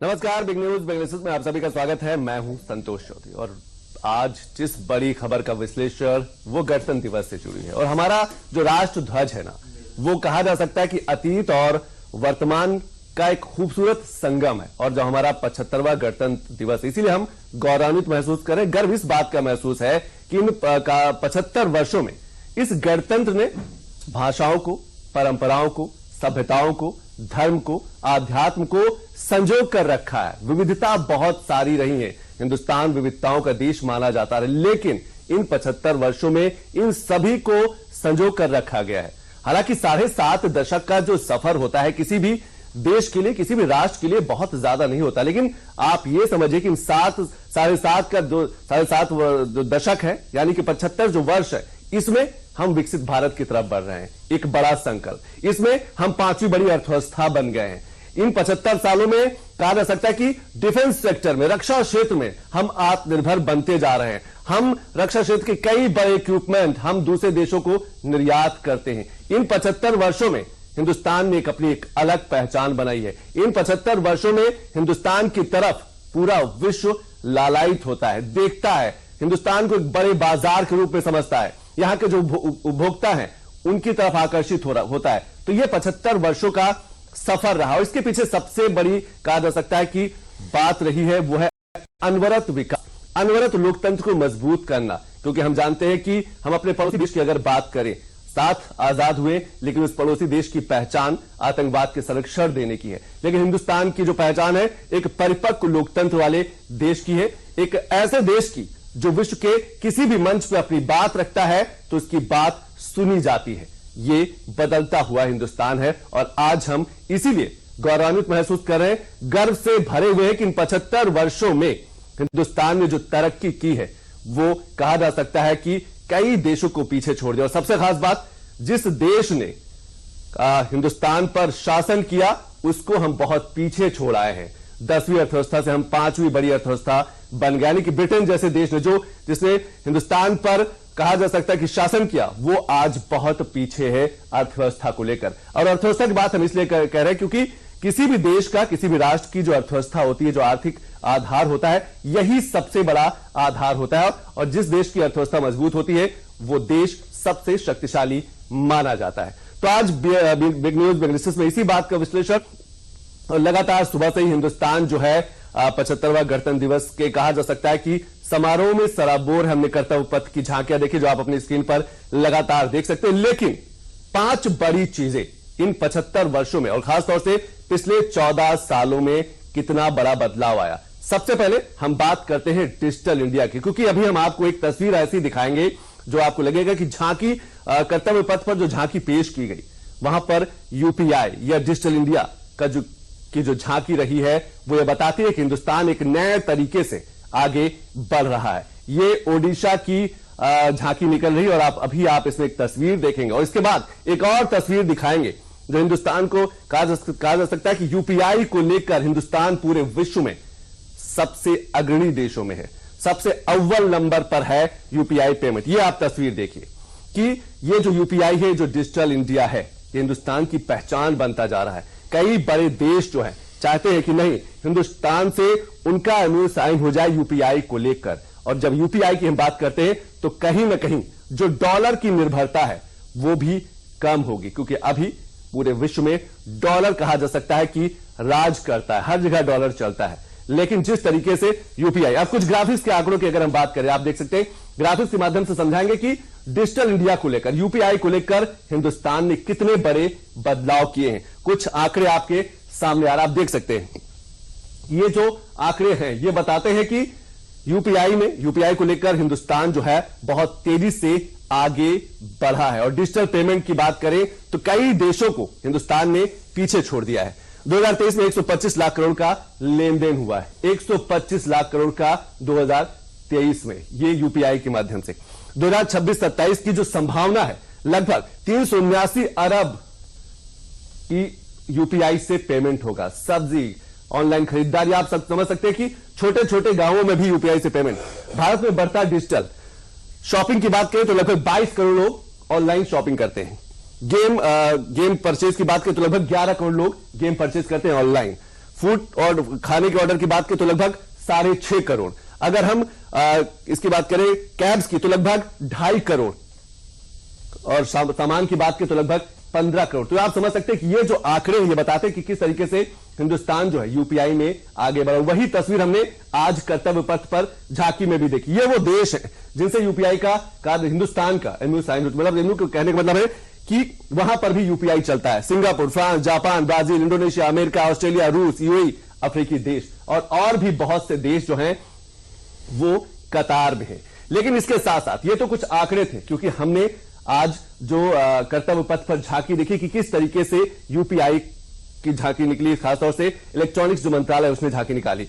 नमस्कार, big news Bengaluru में आप सभी का स्वागत है। मैं हूं संतोष चौधरी और आज जिस बड़ी खबर का विश्लेषण वो गणतंत्र दिवस से जुड़ी है और हमारा जो राष्ट्र ध्वज है ना, वो कहा जा सकता है कि अतीत और वर्तमान का एक खूबसूरत संगम है। और जो हमारा 75वां गणतंत्र दिवस, इसीलिए हम गौरवान्वित महसूस करें, गर्व इस बात का महसूस है कि इन 75 वर्षों में इस गणतंत्र ने भाषाओं को, परंपराओं को, सभ्यताओं को, धर्म को, आध्यात्म को संजो कर रखा है। विविधता बहुत सारी रही है, हिंदुस्तान विविधताओं का देश माना जाता है, लेकिन इन 75 वर्षों में इन सभी को संजो कर रखा गया है। हालांकि 7.5 दशक का जो सफर होता है किसी भी देश के लिए, किसी भी राष्ट्र के लिए बहुत ज्यादा नहीं होता, लेकिन आप ये समझिए कि इन 7.5 का जो 7.5 दशक है, यानी कि 75 जो वर्ष है, इसमें हम विकसित भारत की तरफ बढ़ रहे हैं। एक बड़ा संकल्प, इसमें हम 5वीं बड़ी अर्थव्यवस्था बन गए हैं। इन 75 सालों में कहा जा सकता है कि डिफेंस सेक्टर में, रक्षा क्षेत्र में हम आत्मनिर्भर बनते जा रहे हैं। हम रक्षा क्षेत्र के कई बड़े इक्विपमेंट हम दूसरे देशों को निर्यात करते हैं। इन 75 वर्षों में हिंदुस्तान ने अपनी एक अलग पहचान बनाई है। इन 75 वर्षों में हिंदुस्तान की तरफ पूरा विश्व लालायित होता है, देखता है, हिंदुस्तान को एक बड़े बाजार के रूप में समझता है। यहां के जो उपभोक्ता हैं उनकी तरफ आकर्षित होता है। तो यह 75 वर्षों का सफर रहा और इसके पीछे सबसे बड़ी कहा जा सकता है कि बात रही है, वो है अनवरत विकास, अनवरत लोकतंत्र को मजबूत करना। क्योंकि हम जानते हैं कि हम अपने पड़ोसी देश की अगर बात करें, 7 आजाद हुए, लेकिन उस पड़ोसी देश की पहचान आतंकवाद के संरक्षण देने की है। लेकिन हिंदुस्तान की जो पहचान है एक परिपक्व लोकतंत्र वाले देश की है, एक ऐसे देश की जो विश्व के किसी भी मंच पर अपनी बात रखता है तो उसकी बात सुनी जाती है। ये बदलता हुआ हिंदुस्तान है और आज हम इसीलिए गौरवान्वित महसूस कर रहे हैं, गर्व से भरे हुए हैं कि इन 75 वर्षों में हिंदुस्तान ने जो तरक्की की है वो कहा जा सकता है कि कई देशों को पीछे छोड़ दिया। और सबसे खास बात, जिस देश ने हिंदुस्तान पर शासन किया उसको हम बहुत पीछे छोड़ आए हैं। 10वीं अर्थव्यवस्था से हम 5वीं बड़ी अर्थव्यवस्था बन गया, यानी कि ब्रिटेन जैसे देश ने जिसने हिंदुस्तान पर कहा जा सकता है कि शासन किया, वो आज बहुत पीछे है अर्थव्यवस्था को लेकर। और अर्थव्यवस्था की बात हम इसलिए कह रहे हैं क्योंकि किसी भी देश का, किसी भी राष्ट्र की जो अर्थव्यवस्था होती है, जो आर्थिक आधार होता है, यही सबसे बड़ा आधार होता है। और जिस देश की अर्थव्यवस्था मजबूत होती है वो देश सबसे शक्तिशाली माना जाता है। तो आज बिग न्यूज बेंगलुरु में इसी बात का विश्लेषण, और लगातार सुबह से ही हिंदुस्तान जो है 75वां गणतंत्र दिवस के कहा जा सकता है कि समारोह में सराबोर। हमने कर्तव्य पथ की झांकियां देखी जो आप अपनी स्क्रीन पर लगातार देख सकते हैं। लेकिन 5 बड़ी चीजें इन 75 वर्षों में और खासतौर से पिछले 14 सालों में कितना बड़ा बदलाव आया। सबसे पहले हम बात करते हैं डिजिटल इंडिया की, क्योंकि अभी हम आपको एक तस्वीर ऐसी दिखाएंगे जो आपको लगेगा कि झांकी, कर्तव्य पथ पर जो झांकी पेश की गई, वहां पर यूपीआई या डिजिटल इंडिया का जो झांकी रही है वो ये बताती है कि हिंदुस्तान एक नए तरीके से आगे बढ़ रहा है। ये ओडिशा की झांकी निकल रही है और आप इसमें एक तस्वीर देखेंगे और इसके बाद एक और तस्वीर दिखाएंगे जो हिंदुस्तान को कहा जा सकता है कि यूपीआई को लेकर हिंदुस्तान पूरे विश्व में सबसे अग्रणी देशों में है, सबसे अव्वल नंबर पर है यूपीआई पेमेंट। ये आप तस्वीर देखिए कि ये जो यूपीआई है, जो डिजिटल इंडिया है, ये हिंदुस्तान की पहचान बनता जा रहा है। कई बड़े देश जो है चाहते हैं कि नहीं, हिंदुस्तान से उनका एमओयू साइन हो जाए यूपीआई को लेकर। और जब यूपीआई की हम बात करते हैं तो कहीं ना कहीं जो डॉलर की निर्भरता है वो भी कम होगी, क्योंकि अभी पूरे विश्व में डॉलर कहा जा सकता है कि राज करता है, हर जगह डॉलर चलता है। लेकिन जिस तरीके से यूपीआई, अब कुछ ग्राफिक्स के आंकड़ों की अगर हम बात करें, आप देख सकते हैं, ग्राफिक्स के माध्यम से समझाएंगे कि डिजिटल इंडिया को लेकर, यूपीआई को लेकर हिंदुस्तान ने कितने बड़े बदलाव किए हैं। कुछ आंकड़े आपके सामने आ रहा, आप देख सकते हैं। ये जो आंकड़े हैं ये बताते हैं कि यूपीआई को लेकर हिंदुस्तान जो है बहुत तेजी से आगे बढ़ा है। और डिजिटल पेमेंट की बात करें तो कई देशों को हिंदुस्तान ने पीछे छोड़ दिया है। 2023 में 125 लाख करोड़ का लेन देन हुआ है, 125 लाख करोड़ का 2023 में, ये यूपीआई के माध्यम से। 2026-27 की जो संभावना है, लगभग 379 अरब की यूपीआई से पेमेंट होगा। सब्जी, ऑनलाइन खरीदारी, आप सब समझ सकते हैं कि छोटे छोटे गांवों में भी यूपीआई से पेमेंट। भारत में बढ़ता डिजिटल शॉपिंग की बात करें तो लगभग 22 करोड़ लोग ऑनलाइन शॉपिंग करते हैं। गेम परचेज की बात करें तो लगभग 11 करोड़ लोग गेम परचेज करते हैं ऑनलाइन। फूड और खाने के ऑर्डर की बात करें तो लगभग 6.5 करोड़। अगर हम इसकी बात करें कैब्स की तो लगभग 2.5 करोड़ और सामान की बात करें तो लगभग 15 करोड़। तो आप समझ सकते हैं कि ये जो आंकड़े हैं ये बताते हैं कि किस तरीके से हिंदुस्तान जो है यूपीआई में आगे बढ़ा। वही तस्वीर हमने आज कर्तव्य पथ पर झांकी में भी देखी। ये वो देश है जिनसे यूपीआई का कार्य हिंदुस्तान का मतलब एमयू कहने का मतलब है कि वहां पर भी यूपीआई चलता है। Singapore, France, Japan, Brazil, Indonesia, America, Australia, रूस, यूएई, अफ्रीकी देश और भी बहुत से देश जो हैं वो कतार में है। लेकिन इसके साथ साथ ये तो कुछ आंकड़े थे, क्योंकि हमने आज जो कर्तव्य पथ पर झांकी देखी कि किस तरीके से यूपीआई की झांकी निकली, खासतौर से इलेक्ट्रॉनिक्स जो मंत्रालय उसने झांकी निकाली।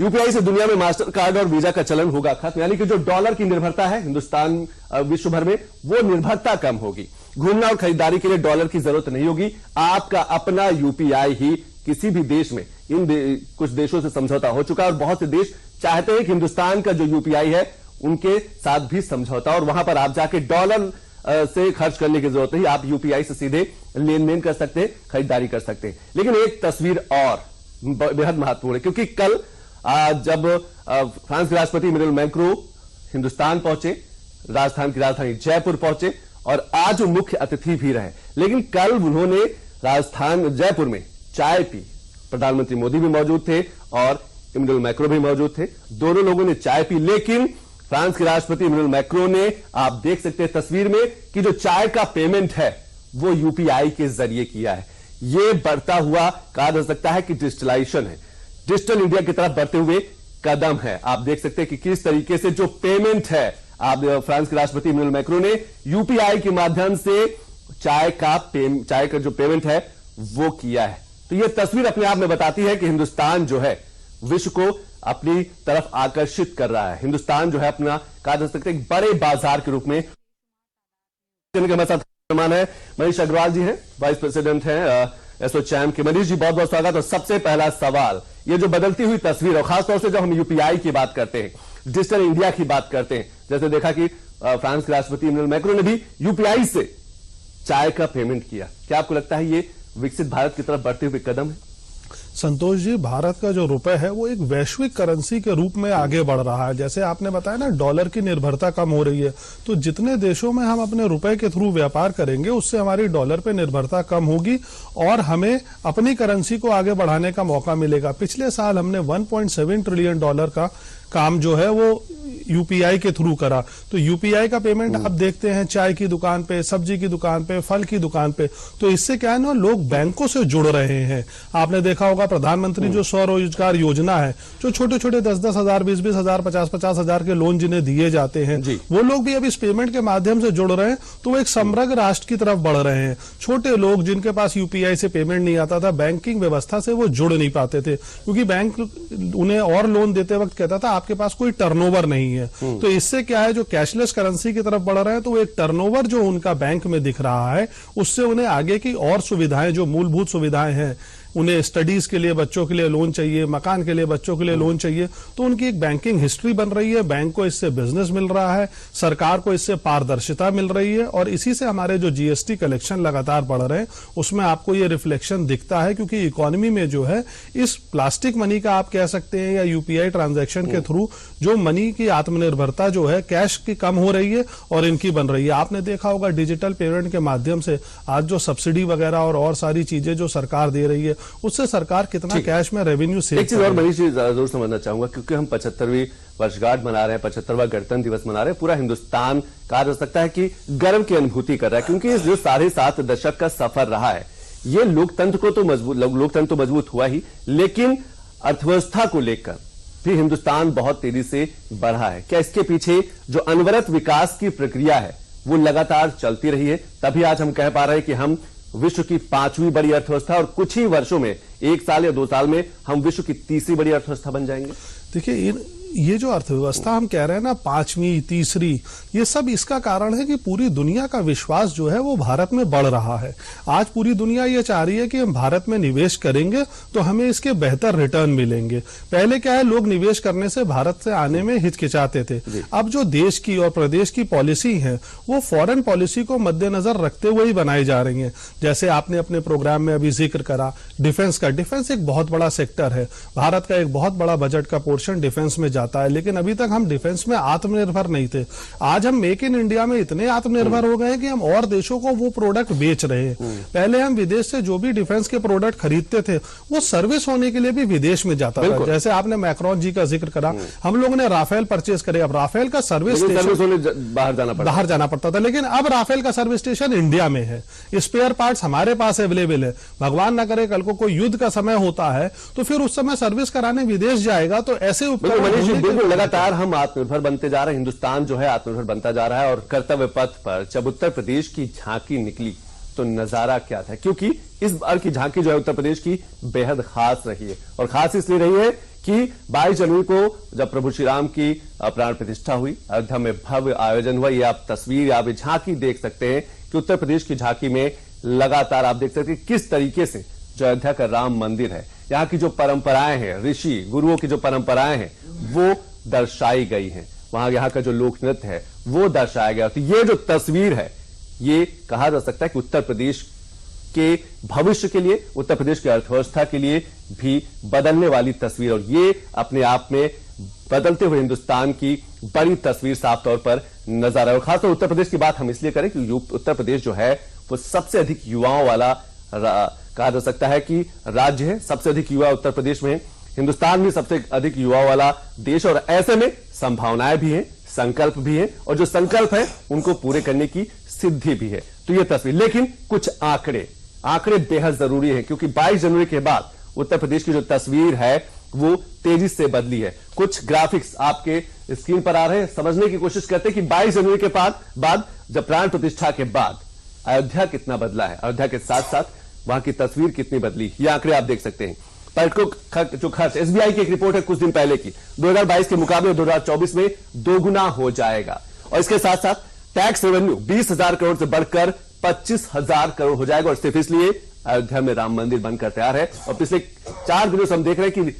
यूपीआई से दुनिया में मास्टर कार्ड और वीजा का चलन होगा खत्म, यानी कि जो डॉलर की निर्भरता है हिंदुस्तान विश्व भर में, वो निर्भरता कम होगी। घूमना और खरीदारी के लिए डॉलर की जरूरत नहीं होगी। आपका अपना यूपीआई ही किसी भी देश में, कुछ देशों से समझौता हो चुका है और बहुत से देश चाहते हैं कि हिंदुस्तान का जो यूपीआई है उनके साथ भी समझौता, और वहां पर आप जाके डॉलर से खर्च करने की जरूरत नहीं, आप यूपीआई से सीधे लेन देन कर सकते हैं, खरीदारी कर सकते हैं। लेकिन एक तस्वीर और बेहद महत्वपूर्ण है, क्योंकि कल जब फ्रांस के राष्ट्रपति इमैनुअल मैक्रों हिंदुस्तान पहुंचे, राजस्थान की राजधानी जयपुर पहुंचे और आज वो मुख्य अतिथि भी रहे, लेकिन कल उन्होंने राजस्थान जयपुर में चाय पी। प्रधानमंत्री मोदी भी मौजूद थे और इमैनुअल मैक्रों भी मौजूद थे, दोनों लोगों ने चाय पी। लेकिन फ्रांस के राष्ट्रपति इमैनुअल मैक्रों ने, आप देख सकते हैं तस्वीर में, कि जो चाय का पेमेंट है वो यूपीआई के जरिए किया है। यह बढ़ता हुआ कहा जा सकता है कि डिजिटलाइजेशन है, डिजिटल इंडिया की तरफ बढ़ते हुए कदम है। आप देख सकते हैं कि किस तरीके से जो पेमेंट है, आप फ्रांस के राष्ट्रपति इमैनुअल मैक्रों ने यूपीआई के माध्यम से चाय का जो पेमेंट है वो किया है। तो यह तस्वीर अपने आप में बताती है कि हिंदुस्तान जो है विश्व को अपनी तरफ आकर्षित कर रहा है। हिंदुस्तान जो है अपना, कहा जा सकता है, एक बड़े बाजार के रूप में। हमारे साथ मेहमान है मनीष अग्रवाल जी हैं, वाइस प्रेसिडेंट हैं एसोचैम के। मनीष जी, बहुत बहुत स्वागत। और सबसे पहला सवाल, ये जो बदलती हुई तस्वीर है, खासतौर से जब हम यूपीआई की बात करते हैं, डिजिटल इंडिया की बात करते हैं, जैसे देखा कि फ्रांस के राष्ट्रपति इमैनुअल मैक्रों ने भी यूपीआई से चाय का पेमेंट किया, क्या आपको लगता है ये विकसित भारत की तरफ बढ़ते हुए कदम है? संतोष जी, भारत का जो रुपए है वो एक वैश्विक करेंसी के रूप में आगे बढ़ रहा है। जैसे आपने बताया ना, डॉलर की निर्भरता कम हो रही है, तो जितने देशों में हम अपने रुपए के थ्रू व्यापार करेंगे उससे हमारी डॉलर पे निर्भरता कम होगी और हमें अपनी करेंसी को आगे बढ़ाने का मौका मिलेगा। पिछले साल हमने 1.7 ट्रिलियन डॉलर का काम जो है वो यूपीआई के थ्रू करा। तो यूपीआई का पेमेंट आप देखते हैं चाय की दुकान पे, सब्जी की दुकान पे, फल की दुकान पे, तो इससे क्या है ना, लोग बैंकों से जुड़ रहे हैं। आपने देखा होगा प्रधानमंत्री जो स्वरोजगार योजना है, जो छोटे छोटे 10-10 हजार, 20-20 हजार, 50-50 हजार के लोन जिन्हें दिए जाते हैं, वो लोग भी अब इस पेमेंट के माध्यम से जुड़ रहे हैं। तो वो एक समृद्ध राष्ट्र की तरफ बढ़ रहे हैं। छोटे लोग जिनके पास यूपीआई से पेमेंट नहीं आता था, बैंकिंग व्यवस्था से वो जुड़ नहीं पाते थे, क्योंकि बैंक उन्हें और लोन देते वक्त कहता था आपके पास कोई टर्नओवर नहीं है। तो इससे क्या है, जो कैशलेस करेंसी की तरफ बढ़ रहे हैं, तो एक टर्नओवर जो उनका बैंक में दिख रहा है, उससे उन्हें आगे की और सुविधाएं, जो मूलभूत सुविधाएं हैं, उन्हें स्टडीज के लिए बच्चों के लिए लोन चाहिए, मकान के लिए बच्चों के लिए लोन चाहिए, तो उनकी एक बैंकिंग हिस्ट्री बन रही है। बैंक को इससे बिजनेस मिल रहा है, सरकार को इससे पारदर्शिता मिल रही है, और इसी से हमारे जो जीएसटी कलेक्शन लगातार बढ़ रहे हैं उसमें आपको ये रिफ्लेक्शन दिखता है। क्योंकि इकोनॉमी में जो है इस प्लास्टिक मनी का आप कह सकते हैं या यूपीआई ट्रांजैक्शन के थ्रू जो मनी की आत्मनिर्भरता जो है कैश की कम हो रही है और इनकी बन रही है। आपने देखा होगा डिजिटल पेमेंट के माध्यम से आज जो सब्सिडी वगैरह और सारी चीजें जो सरकार दे रही है, उससे सरकार कितना कैश में रेवेन्यू सेव। एक चीज और मनीष जी जरूर समझना चाहूंगा, क्योंकि हम 75वीं वर्षगांठ मना रहे हैं, 75वां गणतंत्र दिवस मना रहे हैं, पूरा हिंदुस्तान कहा जा सकता है कि गर्व की अनुभूति कर रहा है, क्योंकि जो 7.5 दशक का सफर रहा है, ये लोकतंत्र तो मजबूत हुआ ही, लेकिन अर्थव्यवस्था को लेकर भी हिंदुस्तान बहुत तेजी से बढ़ा है। क्या इसके पीछे जो अनवरत विकास की प्रक्रिया है वो लगातार चलती रही है, तभी आज हम कह पा रहे हैं कि हम विश्व की 5वीं बड़ी अर्थव्यवस्था, और कुछ ही वर्षों में, 1 साल या 2 साल में, हम विश्व की 3री बड़ी अर्थव्यवस्था बन जाएंगे? देखिए, ये जो अर्थव्यवस्था हम कह रहे हैं ना, पांचवी, तीसरी, ये सब इसका कारण है कि पूरी दुनिया का विश्वास जो है वो भारत में बढ़ रहा है। आज पूरी दुनिया ये चाह रही है कि हम भारत में निवेश करेंगे तो हमें इसके बेहतर रिटर्न मिलेंगे। पहले क्या है, लोग निवेश करने से भारत से आने में हिचकिचाते थे। अब जो देश की और प्रदेश की पॉलिसी है वो फॉरेन पॉलिसी को मद्देनजर रखते हुए ही बनाई जा रही है। जैसे आपने अपने प्रोग्राम में अभी जिक्र करा डिफेंस का। डिफेंस एक बहुत बड़ा सेक्टर है, भारत का एक बहुत बड़ा बजट का पोर्शन डिफेंस में जाता है, लेकिन अभी तक हम डिफेंस में आत्मनिर्भर नहीं थे। आज हम मेक इन इंडिया में इतने आत्मनिर्भर हो गए हैं कि हम और देशों को वो प्रोडक्ट बेच रहे हैं। पहले हम विदेश से जो भी डिफेंस के प्रोडक्ट खरीदते थे वो सर्विस होने के लिए भी विदेश में जाता था। जैसे आपने मैक्रोन जी का जिक्र करा, हम लोगों ने राफेल परचेज करे। अब राफेल का सर्विस स्टेशन बाहर जाना पड़ता था, लेकिन अब राफेल का सर्विस स्टेशन इंडिया में है। स्पेयर पार्ट्स हमारे पास अवेलेबल है। भगवान ना करे कल को कोई युद्ध का समय होता है तो फिर उस समय सर्विस कराने विदेश जाएगा। तो ऐसे बिल्कुल लगातार हम आत्मनिर्भर बनते जा रहे हैं। हिंदुस्तान जो है आत्मनिर्भर बनता जा रहा है। और कर्तव्य पथ पर जब उत्तर प्रदेश की झांकी निकली तो नजारा क्या था, क्योंकि इस बार की झांकी जो है उत्तर प्रदेश की बेहद खास रही है। और खास इसलिए रही है कि 22 जनवरी को जब प्रभु श्री राम की प्राण प्रतिष्ठा हुई, अयोध्या में भव्य आयोजन हुआ। ये आप तस्वीर, आप झांकी देख सकते हैं कि उत्तर प्रदेश की झांकी में लगातार आप देख सकते हैं किस तरीके से जो अयोध्या का राम मंदिर है, यहाँ की जो परंपराएं हैं, ऋषि गुरुओं की जो परंपराएं हैं वो दर्शाई गई हैं। वहां यहाँ का जो लोक नृत्य है वो दर्शाया गया। तो ये जो तस्वीर है, ये कहा जा सकता है कि उत्तर प्रदेश के भविष्य के लिए, उत्तर प्रदेश की अर्थव्यवस्था के लिए भी बदलने वाली तस्वीर। और ये अपने आप में बदलते हुए हिंदुस्तान की बड़ी तस्वीर साफ तौर पर नजर आ रहा है। और खासतौर उत्तर प्रदेश की बात हम इसलिए करें कि उत्तर प्रदेश जो है वो सबसे अधिक युवाओं वाला कहा जा सकता है कि राज्य है। सबसे अधिक युवा उत्तर प्रदेश में, हिंदुस्तान में सबसे अधिक युवा वाला देश। और ऐसे में संभावनाएं भी हैं, संकल्प भी हैं, और जो संकल्प है उनको पूरे करने की सिद्धि भी है। तो ये तस्वीर, लेकिन कुछ आंकड़े बेहद जरूरी है, क्योंकि 22 जनवरी के बाद उत्तर प्रदेश की जो तस्वीर है वो तेजी से बदली है। कुछ ग्राफिक्स आपके स्क्रीन पर आ रहे हैं, समझने की कोशिश करते हैं कि 22 जनवरी के बाद जब प्राण प्रतिष्ठा के बाद अयोध्या कितना बदला है, अयोध्या के साथ साथ वहां की तस्वीर कितनी बदली। ये आंकड़े आप देख सकते हैं। पर्यटकों का जो खर्च, एसबीआई की एक रिपोर्ट है कुछ दिन पहले की, 2022 के मुकाबले 2024 में दोगुना हो जाएगा। और इसके साथ साथ टैक्स रेवेन्यू 20,000 करोड़ से बढ़कर 25,000 करोड़ हो जाएगा। और सिर्फ इसलिए अयोध्या में राम मंदिर बनकर तैयार है। और पिछले 4 दिनों से हम देख रहे हैं कि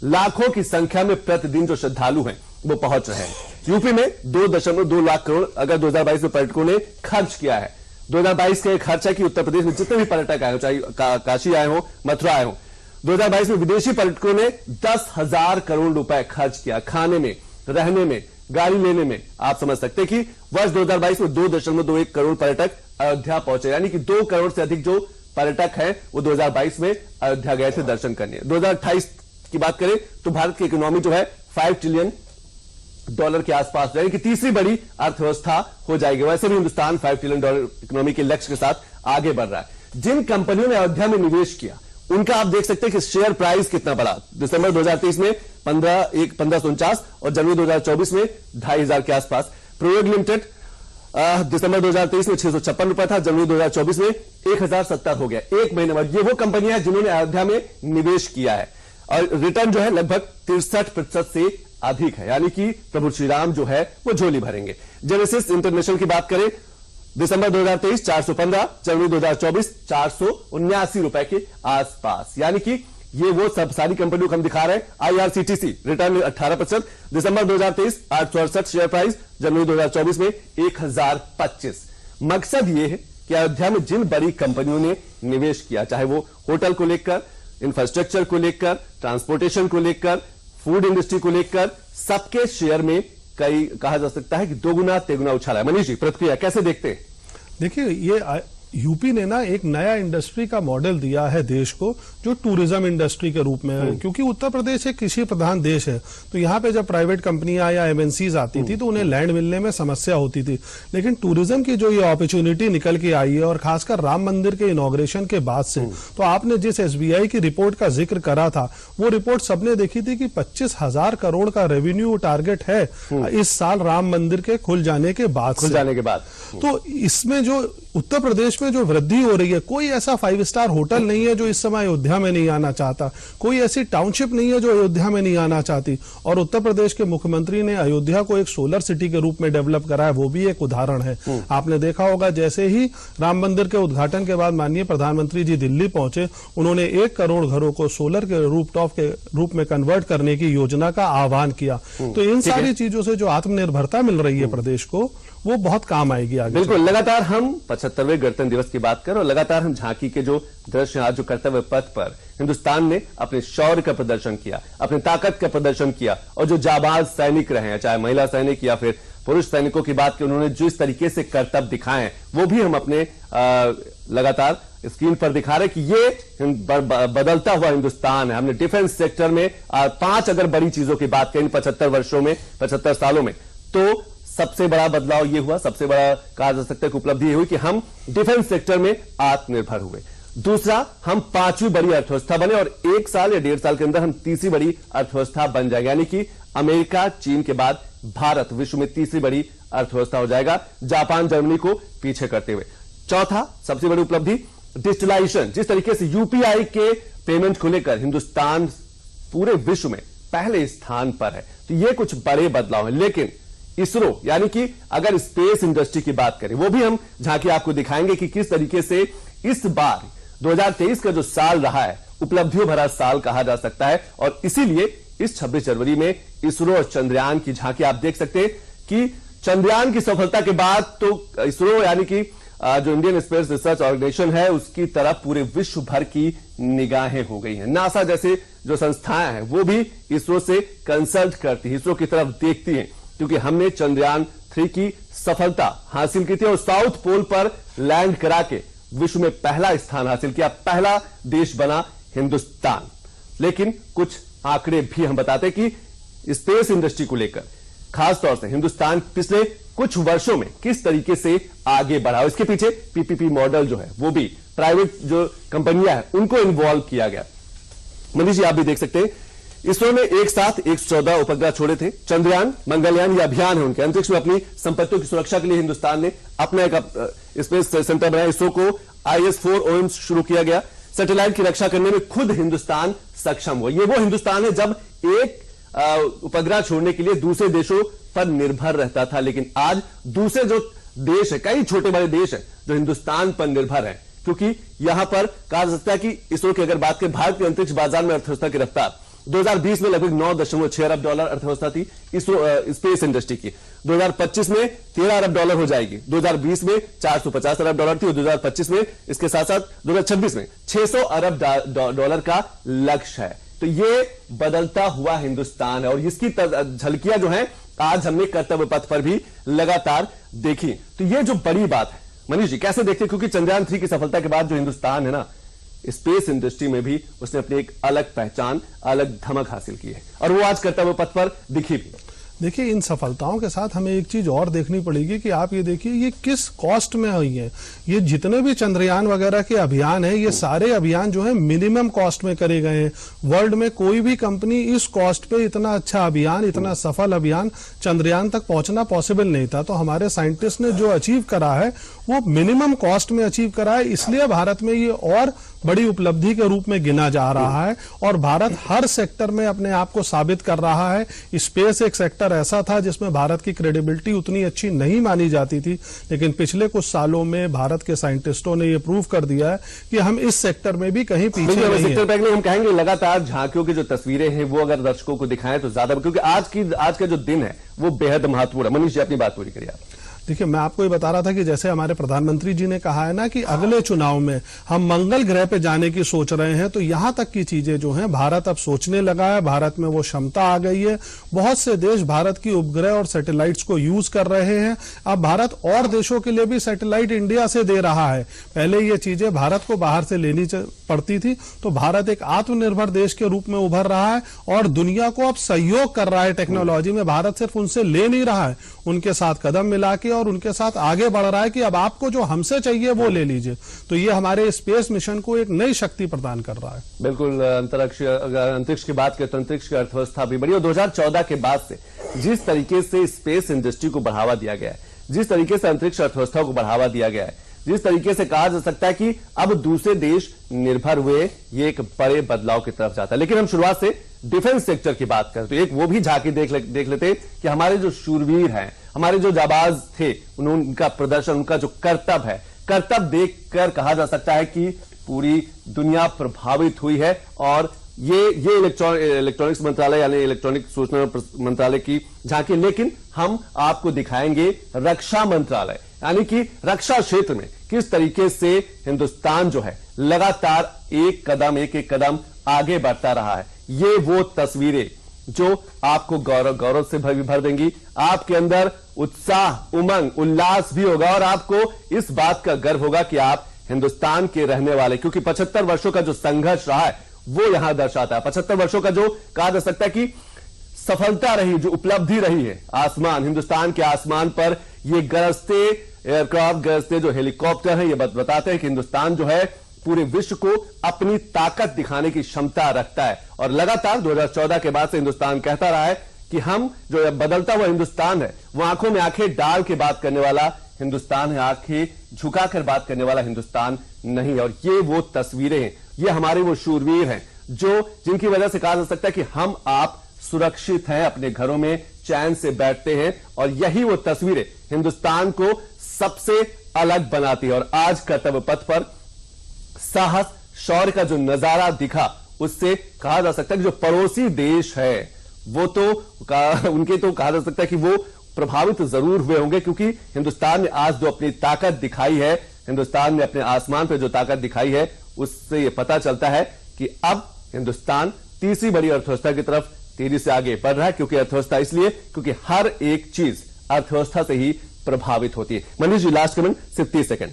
लाखों की संख्या में प्रतिदिन जो श्रद्धालु हैं वो पहुंच रहे हैं। यूपी में 2.2 लाख करोड़ अगर 2022 में पर्यटकों ने खर्च किया है। 2022 का एक खर्च है कि उत्तर प्रदेश में जितने भी पर्यटक आए हो, चाहे काशी आए हो, मथुरा आए हो, 2022 में विदेशी पर्यटकों ने 10,000 करोड़ रुपए खर्च किया, खाने में, रहने में, गाड़ी लेने में। आप समझ सकते हैं कि वर्ष 2022 में 2.21 करोड़ पर्यटक अयोध्या पहुंचे, यानी कि 2 करोड़ से अधिक जो पर्यटक हैं वो 2022 में अयोध्या गए थे दर्शन करने। 2028 की बात करें तो भारत की इकोनॉमी जो है $5 ट्रिलियन के आसपास, यानी कि तीसरी बड़ी अर्थव्यवस्था हो जाएगी। वैसे भी हिंदुस्तान $5 ट्रिलियन इकोनॉमी के लक्ष्य के साथ आगे बढ़ रहा है। जिन कंपनियों ने अयोध्या में निवेश किया उनका आप देख सकते हैं कि शेयर प्राइस कितना बढ़ा। दिसंबर 2023 में 1549 और जनवरी 2024 में 2,500 के आसपास। प्रोयोग लिमिटेड दिसंबर 2023 में 656 रुपए था, जनवरी 2024 में 1,070 हो गया एक महीने में। ये वो कंपनियां हैं जिन्होंने अयोध्या में निवेश किया है और रिटर्न जो है लगभग 63% से अधिक है, यानी कि प्रभु श्री राम जो है वो झोली भरेंगे। जेनेसिस इंटरनेशनल की बात करें, दिसंबर 2023 415, जनवरी 2024 479 रुपए के आसपास, यानी कि ये वो सब सारी कंपनियों को हम दिखा रहे हैं। आईआरसीटीसी रिटर्न 18%, दिसंबर 2023 868 शेयर प्राइस, जनवरी 2024 में 1025। मकसद ये है कि अयोध्या में जिन बड़ी कंपनियों ने निवेश किया, चाहे वो होटल को लेकर, इंफ्रास्ट्रक्चर को लेकर, ट्रांसपोर्टेशन को लेकर, फूड इंडस्ट्री को लेकर, सबके शेयर में कई कहा जा सकता है कि दोगुना तेगुना उछाला है। मनीष जी, प्रतिक्रिया कैसे देखते हैं? देखिए, ये यूपी ने ना एक नया इंडस्ट्री का मॉडल दिया है देश को, जो टूरिज्म इंडस्ट्री के रूप में है। क्योंकि उत्तर प्रदेश एक कृषि प्रधान देश है, तो यहाँ पे जब प्राइवेट कंपनियां या एमएनसीज आती थी तो उन्हें लैंड मिलने में समस्या होती थी। लेकिन टूरिज्म की जो ये अपॉर्चुनिटी निकल के आई है, और खासकर राम मंदिर के इनॉग्रेशन के बाद से, तो आपने जिस एसबीआई की रिपोर्ट का जिक्र करा था, वो रिपोर्ट सबने देखी थी कि 25,000 करोड़ का रेवेन्यू टारगेट है इस साल राम मंदिर के खुल जाने के बाद। तो इसमें जो उत्तर प्रदेश में जो वृद्धि हो रही है, कोई ऐसा 5 स्टार होटल नहीं है जो इस समय अयोध्या में नहीं आना चाहता, कोई ऐसी टाउनशिप नहीं है जो अयोध्या में नहीं आना चाहती। और उत्तर प्रदेश के मुख्यमंत्री ने अयोध्या को एक सोलर सिटी के रूप में डेवलप करा है, वो भी एक उदाहरण है। आपने देखा होगा, जैसे ही राम मंदिर के उद्घाटन के बाद माननीय प्रधानमंत्री जी दिल्ली पहुंचे, उन्होंने 1 करोड़ घरों को सोलर के रूफटॉप के रूप में कन्वर्ट करने की योजना का आह्वान किया। तो इन सारी चीजों से जो आत्मनिर्भरता मिल रही है प्रदेश को, वो बहुत काम आएगी आगे। बिल्कुल, लगातार हम 75वें गणतंत्र दिवस की बात करें और लगातार हम झांकी के जो दृश्य आज जो कर्तव्य पथ पर हिंदुस्तान ने अपने शौर्य का प्रदर्शन किया, अपनी ताकत का प्रदर्शन किया और जो जाबाज सैनिक रहे हैं, चाहे महिला सैनिक या फिर पुरुष सैनिकों की बात की, उन्होंने जिस तरीके से कर्तव्य दिखाए हैं वो भी हम अपने लगातार स्क्रीन पर दिखा रहे कि ये बदलता हुआ हिंदुस्तान है। हमने डिफेंस सेक्टर में 5 अगर बड़ी चीजों की बात करें 75 सालों में, तो सबसे बड़ा बदलाव ये हुआ, सबसे बड़ा कहा जा सकता है कि उपलब्धि ये हुई कि हम डिफेंस सेक्टर में आत्मनिर्भर हुए। दूसरा, हम 5वीं बड़ी अर्थव्यवस्था बने और 1 साल या 1.5 साल के अंदर हम 3री बड़ी अर्थव्यवस्था बन जाएगा, यानी कि अमेरिका चीन के बाद भारत विश्व में 3री बड़ी अर्थव्यवस्था हो जाएगा, जापान जर्मनी को पीछे करते हुए। चौथा सबसे बड़ी उपलब्धि डिजिटलाइजेशन, जिस तरीके से यूपीआई के पेमेंट को लेकर हिंदुस्तान पूरे विश्व में पहले स्थान पर है, तो ये कुछ बड़े बदलाव हैं। लेकिन इसरो यानी कि अगर स्पेस इंडस्ट्री की बात करें, वो भी हम झांकी आपको दिखाएंगे कि किस तरीके से इस बार 2023 का जो साल रहा है उपलब्धियों भरा साल कहा जा सकता है। और इसीलिए इस 26 जनवरी में इसरो और चंद्रयान की झांकी आप देख सकते हैं कि चंद्रयान की सफलता के बाद तो इसरो यानी कि जो इंडियन स्पेस रिसर्च ऑर्गेनाइजेशन है उसकी तरफ पूरे विश्व भर की निगाहें हो गई हैं। नासा जैसे जो संस्थाएं हैं वो भी इसरो से कंसल्ट करती है, इसरो की तरफ देखती हैं, क्योंकि हमने चंद्रयान 3 की सफलता हासिल की थी और साउथ पोल पर लैंड करा के विश्व में पहला स्थान हासिल किया, पहला देश बना हिंदुस्तान। लेकिन कुछ आंकड़े भी हम बताते कि स्पेस इंडस्ट्री को लेकर खासतौर से हिंदुस्तान पिछले कुछ वर्षों में किस तरीके से आगे बढ़ा। इसके पीछे पीपीपी मॉडल जो है वो भी प्राइवेट जो कंपनियां हैं उनको इन्वॉल्व किया गया। मनीष जी, आप भी देख सकते हैं इसरो ने एक साथ 114 उपग्रह छोड़े थे। चंद्रयान मंगलयान ये अभियान है उनके, अंतरिक्ष में अपनी संपत्तियों की सुरक्षा के लिए हिंदुस्तान ने अपना एक स्पेस सेंटर बनाया। इसरो को IS-4 शुरू किया गया। सैटेलाइट की रक्षा करने में खुद हिंदुस्तान सक्षम हुआ। ये वो हिंदुस्तान है जब एक उपग्रह छोड़ने के लिए दूसरे देशों पर निर्भर रहता था, लेकिन आज दूसरे जो देश है, कई छोटे बड़े देश है जो हिंदुस्तान पर निर्भर है, क्योंकि यहां पर कहा जा सकता है कि इसरो की अगर बात करें भारतीय अंतरिक्ष बाजार में अर्थव्यवस्था की रफ्तार 2020 में लगभग 9.6 अरब डॉलर अर्थव्यवस्था थी इसरो स्पेस इंडस्ट्री की। 2025 में 13 अरब डॉलर हो जाएगी। 2020 में 450 अरब डॉलर थी और 2025 में इसके साथ साथ 2026 में 600 अरब डॉलर का लक्ष्य है। तो ये बदलता हुआ हिंदुस्तान है और इसकी झलकियां जो है आज हमने कर्तव्य पथ पर भी लगातार देखी। तो ये जो बड़ी बात है, मनीष जी कैसे देखते हैं, क्योंकि चंद्रयान 3 की सफलता के बाद जो हिंदुस्तान है ना, स्पेस इंडस्ट्री में भी उसने अपनी एक अलग पहचान, अलग धमक हासिल की है और वो आज कर्तव्य पथ पर दिखी भी। देखिए, इन सफलताओं के साथ हमें एक चीज और देखनी पड़ेगी कि आप ये देखिए ये किस कॉस्ट में हुई है। ये जितने भी चंद्रयान वगैरह के अभियान है, ये सारे अभियान जो है मिनिमम कॉस्ट में करे गए हैं। वर्ल्ड में कोई भी कंपनी इस कॉस्ट पे इतना अच्छा अभियान, इतना सफल अभियान चंद्रयान तक पहुंचना पॉसिबल नहीं था। तो हमारे साइंटिस्ट ने जो अचीव करा है वो मिनिमम कॉस्ट में अचीव करा है, इसलिए भारत में ये और बड़ी उपलब्धि के रूप में गिना जा रहा है और भारत हर सेक्टर में अपने आप को साबित कर रहा है। स्पेस एक सेक्टर ऐसा था जिसमें भारत की क्रेडिबिलिटी उतनी अच्छी नहीं मानी जाती थी, लेकिन पिछले कुछ सालों में भारत के साइंटिस्टों ने यह प्रूव कर दिया है कि हम इस सेक्टर में भी कहीं पीछे नहीं हैं। सेक्टर हम कहेंगे लगातार झांकियों की जो तस्वीरें हैं वो अगर दर्शकों को दिखाएं तो ज्यादा, क्योंकि आज का जो दिन है वो बेहद महत्वपूर्ण है। मनीष जी अपनी बात पूरी करिए। देखिए, मैं आपको ये बता रहा था कि जैसे हमारे प्रधानमंत्री जी ने कहा है ना कि अगले चुनाव में हम मंगल ग्रह पे जाने की सोच रहे हैं, तो यहां तक की चीजें जो हैं भारत अब सोचने लगा है। भारत में वो क्षमता आ गई है। बहुत से देश भारत की उपग्रह और सैटेलाइट्स को यूज कर रहे हैं। अब भारत और देशों के लिए भी सैटेलाइट इंडिया से दे रहा है। पहले ये चीजें भारत को बाहर से लेनी पड़ती थी, तो भारत एक आत्मनिर्भर देश के रूप में उभर रहा है और दुनिया को अब सहयोग कर रहा है टेक्नोलॉजी में। भारत सिर्फ उनसे ले नहीं रहा है, उनके साथ कदम मिला के और उनके साथ आगे बढ़ रहा है कि अब आपको जो हमसे चाहिए वो ले लीजिए। तो ये हमारे स्पेस मिशन को एक नई शक्ति प्रदान कर रहा है। बिल्कुल, अंतरिक्ष की बात करें तो अंतरिक्ष की अर्थव्यवस्था भी बढ़ी और 2014 के बाद से जिस तरीके से स्पेस इंडस्ट्री को बढ़ावा दिया गया है, जिस तरीके से अंतरिक्ष अर्थव्यवस्था को बढ़ावा दिया गया है, जिस तरीके से कहा जा सकता है कि अब दूसरे देश निर्भर हुए, ये एक बड़े बदलाव की तरफ जाता है। लेकिन हम शुरुआत से डिफेंस सेक्टर की बात करें तो एक वो भी झांकी देख लेते कि हमारे जो शूरवीर हैं, हमारे जो जाबाज थे, उनका प्रदर्शन, उनका जो कर्तव्य देखकर कहा जा सकता है कि पूरी दुनिया प्रभावित हुई है। और ये इलेक्ट्रॉनिक्स मंत्रालय यानी इलेक्ट्रॉनिक सूचना मंत्रालय की झांकी, लेकिन हम आपको दिखाएंगे रक्षा मंत्रालय यानी कि रक्षा क्षेत्र में किस तरीके से हिंदुस्तान जो है लगातार एक कदम आगे बढ़ता रहा है। ये वो तस्वीरें जो आपको गौरव से भर देंगी, आपके अंदर उत्साह, उमंग, उल्लास भी होगा और आपको इस बात का गर्व होगा कि आप हिंदुस्तान के रहने वाले, क्योंकि 75 वर्षों का जो संघर्ष रहा है वो यहां दर्शाता है। 75 वर्षों का जो कहा जा सकता है कि सफलता रही, जो उपलब्धि रही है, आसमान, हिंदुस्तान के आसमान पर ये गरजते एयरक्राफ्ट, गरजते जो हेलीकॉप्टर है, ये बताते हैं कि हिंदुस्तान जो है पूरे विश्व को अपनी ताकत दिखाने की क्षमता रखता है। और लगातार 2014 के बाद से हिंदुस्तान कहता रहा है कि हम जो बदलता हुआ हिंदुस्तान है, वो आंखों में आंखें डाल के बात करने वाला हिंदुस्तान है, आंखें झुकाकर बात करने वाला हिंदुस्तान नहीं है। और ये वो तस्वीरें हैं, ये हमारे वो शूरवीर हैं जिनकी वजह से कहा जा सकता है कि हम आप सुरक्षित हैं, अपने घरों में चैन से बैठते हैं। और यही वो तस्वीरें हिंदुस्तान को सबसे अलग बनाती है। और आज कर्तव्य पथ पर साहस, शौर्य का जो नजारा दिखा, उससे कहा जा सकता है कि जो पड़ोसी देश है वो तो उनके तो कहा जा सकता है कि वो प्रभावित जरूर हुए होंगे, क्योंकि हिंदुस्तान ने आज जो अपनी ताकत दिखाई है, हिंदुस्तान ने अपने आसमान पर जो ताकत दिखाई है, उससे यह पता चलता है कि अब हिंदुस्तान तीसरी बड़ी अर्थव्यवस्था की तरफ तेजी से आगे बढ़ रहा है। क्योंकि अर्थव्यवस्था इसलिए क्योंकि हर एक चीज अर्थव्यवस्था से ही प्रभावित होती है। मनीष जी, लास्ट कमेंट, सिर्फ 30 सेकंड।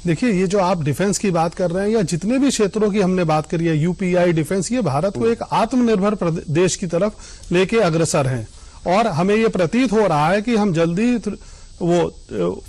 देखिए, ये जो आप डिफेंस की बात कर रहे हैं या जितने भी क्षेत्रों की हमने बात करी है, यूपीआई, डिफेंस, ये भारत को एक आत्मनिर्भर देश की तरफ लेके अग्रसर हैं। और हमें ये प्रतीत हो रहा है कि हम जल्दी वो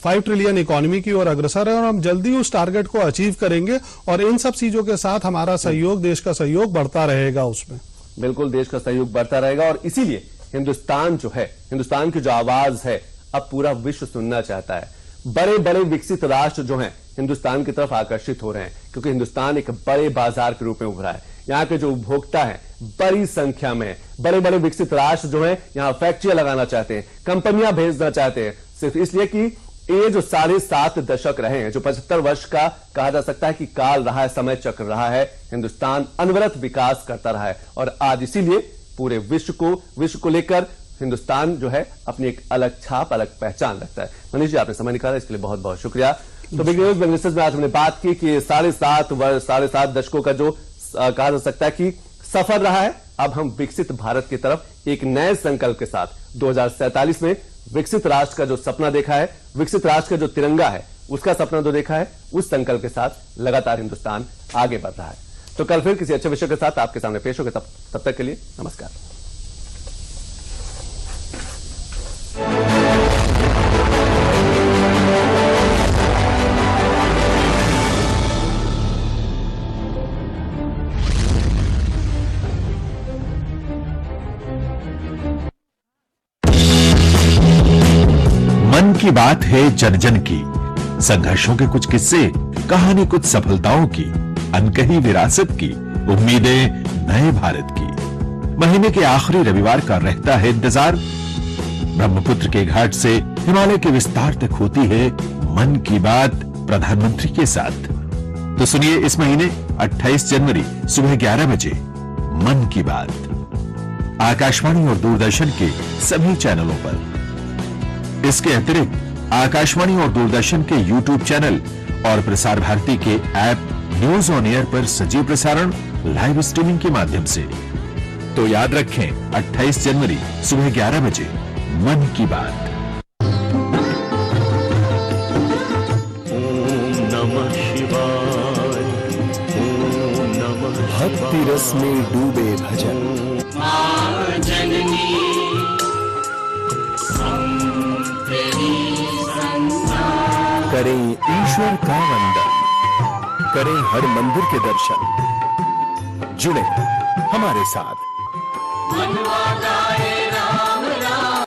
5 ट्रिलियन इकोनॉमी की ओर अग्रसर है और हम जल्दी उस टारगेट को अचीव करेंगे। और इन सब चीजों के साथ हमारा सहयोग, देश का सहयोग बढ़ता रहेगा। उसमें बिल्कुल देश का सहयोग बढ़ता रहेगा। और इसीलिए हिंदुस्तान जो है, हिंदुस्तान की जो आवाज है, अब पूरा विश्व सुनना चाहता है। बड़े बड़े विकसित राष्ट्र जो हैं हिंदुस्तान की तरफ आकर्षित हो रहे हैं, क्योंकि हिंदुस्तान एक बड़े बाजार के रूप में उभरा है। यहाँ के जो उपभोक्ता हैं बड़ी संख्या में, बड़े बड़े विकसित राष्ट्र जो हैं यहाँ फैक्ट्रियां लगाना चाहते हैं, कंपनियां भेजना चाहते हैं, सिर्फ इसलिए कि ये जो 7.5 दशक रहे हैं, जो 75 वर्ष का कहा जा सकता है कि काल रहा है, समय चक्र रहा है, हिंदुस्तान अनवरत विकास करता रहा है। और आज इसीलिए पूरे विश्व को लेकर हिंदुस्तान जो है अपनी एक अलग छाप, अलग पहचान रखता है। मनीष जी, आपने समय निकाला, इसके लिए बहुत बहुत शुक्रिया। तो बिग न्यूज बिजनेस में आज हमने बात की कि 7.5 दशकों का जो कहा जा सकता है कि सफर रहा है, अब हम विकसित भारत की तरफ एक नए संकल्प के साथ 2047 में विकसित राष्ट्र का जो सपना देखा है, विकसित राष्ट्र का जो तिरंगा है, उसका सपना जो देखा है, उस संकल्प के साथ लगातार हिंदुस्तान आगे बढ़ रहा है। तो कल फिर किसी अच्छे विषय के साथ आपके सामने पेश होगा। तब तक के लिए नमस्कार। मन की बात है जन जन की, संघर्षों के कुछ किस्से, कहानी कुछ सफलताओं की, अनकही विरासत की, उम्मीदें नए भारत की। महीने के आखिरी रविवार का रहता है इंतजार। ब्रह्मपुत्र के घाट से हिमालय के विस्तार तक होती है मन की बात प्रधानमंत्री के साथ। तो सुनिए इस महीने 28 जनवरी सुबह 11 बजे मन की बात आकाशवाणी और दूरदर्शन के सभी चैनलों पर। इसके अतिरिक्त आकाशवाणी और दूरदर्शन के YouTube चैनल और प्रसार भारती के ऐप न्यूज ऑन एयर पर सजीव प्रसारण लाइव स्ट्रीमिंग के माध्यम से। तो याद रखें, 28 जनवरी सुबह 11 बजे मन की बात। ओम नमः शिवाय, ओम नमः भक्ति रस में डूबे भजन। मां जननी करें ईश्वर का वंदन, करें हर मंदिर के दर्शन, जुड़े हमारे साथ। मनवा गाए